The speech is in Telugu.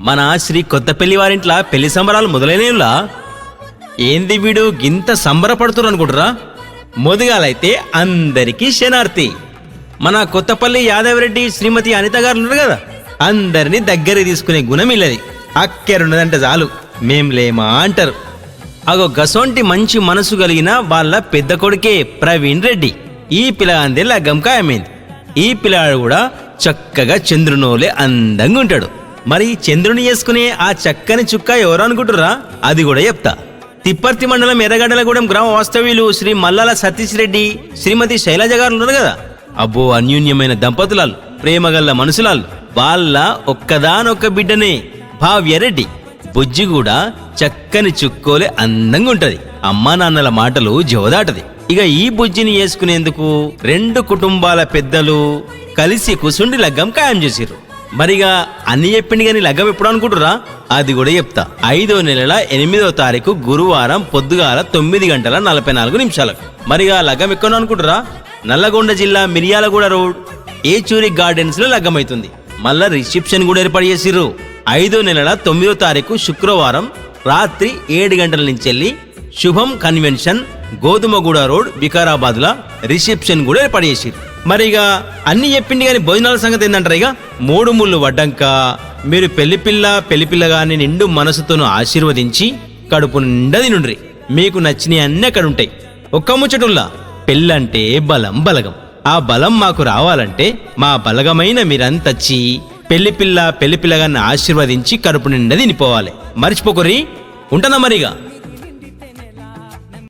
మన శ్రీ కొత్తపల్లి వారింట్ల పెళ్లి సంబరాలు మొదలైనలా ఏంది వీడు గింత సంబరపడుతురు అనుకుంటురా? మొదగాలైతే అందరికీ శనార్థి. మన కొత్తపల్లి యాదవరెడ్డి శ్రీమతి అనిత గారు ఉన్నారు కదా, అందరినీ దగ్గర తీసుకునే గుణం ఇల్లది. అక్కెరున్నదంటే చాలు మేం లేమా అంటారు. అగో గసొంటి మంచి మనసు కలిగిన వాళ్ళ పెద్ద కొడుకే ప్రవీణ్ రెడ్డి. ఈ పిల్లగాందే లగ్గం ఖాయమైంది. ఈ పిల్లాడు కూడా చక్కగా చంద్రునోలే అందంగా ఉంటాడు. మరి చంద్రుని చేసుకునే ఆ చక్కని చుక్క ఎవరు అనుకుంటురా? అది కూడా చెప్తా. తిప్పర్తి మండలం ఎర్రగడ్డలగూడెం గ్రామ వాస్తవ్యులు శ్రీ మల్లాల సతీష్ రెడ్డి శ్రీమతి శైలజ గారు ఉన్నారు కదా, అబ్బో అన్యూన్యమైన దంపతులాలు, ప్రేమగల్ల మనుషులాలు. వాళ్ళ ఒక్కదానొక్క బిడ్డనే భావ్యరెడ్డి. బుజ్జి కూడా చక్కని చుక్కోలే అందంగా ఉంటది. అమ్మా నాన్నల మాటలు జవదాటది. ఇక ఈ బుజ్జిని చేసుకునేందుకు రెండు కుటుంబాల పెద్దలు కలిసి కుసుండి లగ్గం ఖాయం చేసిర్రు. మరిగా అన్ని చెప్పింది కానీ లగ్గం ఎప్పుడు అనుకుంటురా? అది కూడా చెప్తా. 5వ నెల 8వ తారీఖు గురువారం పొద్దుగాల 9:44. మరిగా లగ్గం ఎక్కడ అనుకుంటురా? నల్లగొండ జిల్లా మిర్యాలగూడ రోడ్ ఏచూరి గార్డెన్స్ లో లగ్గమైతుంది. మళ్ళా రిసెప్షన్ కూడా ఏర్పాటు చేసిర్రు. 5వ నెల 9వ తారీఖు శుక్రవారం రాత్రి 7 గంటల నుంచి వెళ్ళి శుభం కన్వెన్షన్ గోధుమగూడ రోడ్ వికారాబాద్ లా రిసెప్షన్ కూడా ఏర్పాటు చేసిర్రు. మరిగా అన్ని చెప్పింది కానీ భోజనాల సంగతి ఏంటంటారు? ఇక 3 ముళ్ళు వడ్డంక మీరు పెళ్లిపిల్లగాని నిండు మనసుతోను ఆశీర్వదించి కడుపు నిండా తినుండ్రి. మీకు నచ్చినవి అన్నీ అక్కడ ఉంటాయి. ఒక్క ముచ్చటుల్లా పెళ్ళంటే బలం బలగం. ఆ బలం మాకు రావాలంటే మా బలగమైన మీరంతచ్చి పెళ్లిపిల్లగాన్ని ఆశీర్వదించి కడుపు నిండా తినిపోవాలి. మర్చిపోకుర్రి. ఉంటనా మరిగా.